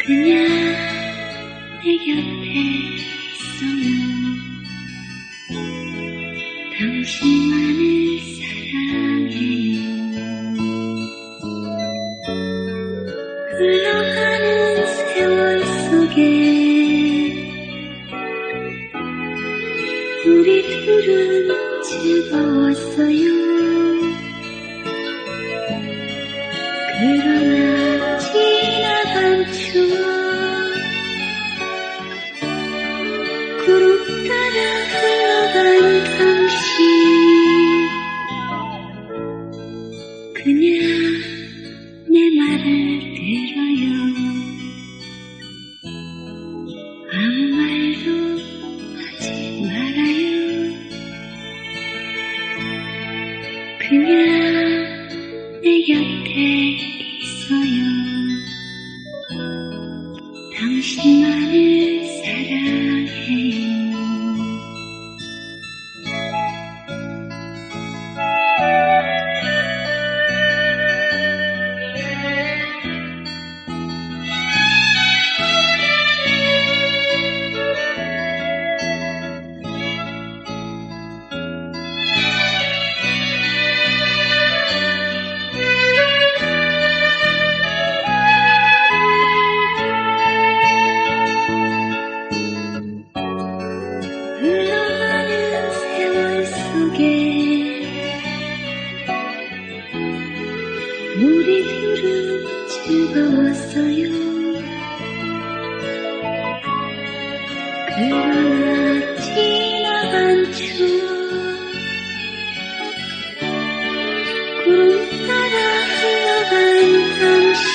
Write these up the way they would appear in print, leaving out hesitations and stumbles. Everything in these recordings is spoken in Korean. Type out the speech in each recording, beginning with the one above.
그냥 내 곁에 있어요. 당신만을 사랑해요. 흘러가는 세월 속에 우리 둘은 즐거웠어요. 그러나 지나간 추억 구름 따라 흘러간 당신 그냥 내 말을 들어요. 아무 말도 하지 말아요. 그냥 내 곁에 있어요. 당신만을 사랑해요. 흘러가는 세월 속에 우리 둘은 즐거웠어요. 그러나 지나간 추억 구름 따라 흘러간 당신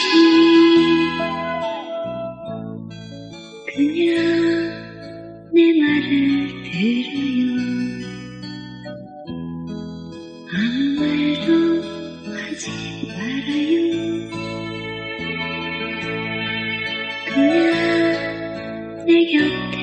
그냥 내 말을 들어요. 아무 말도 하지 말아요. 그냥 내 곁에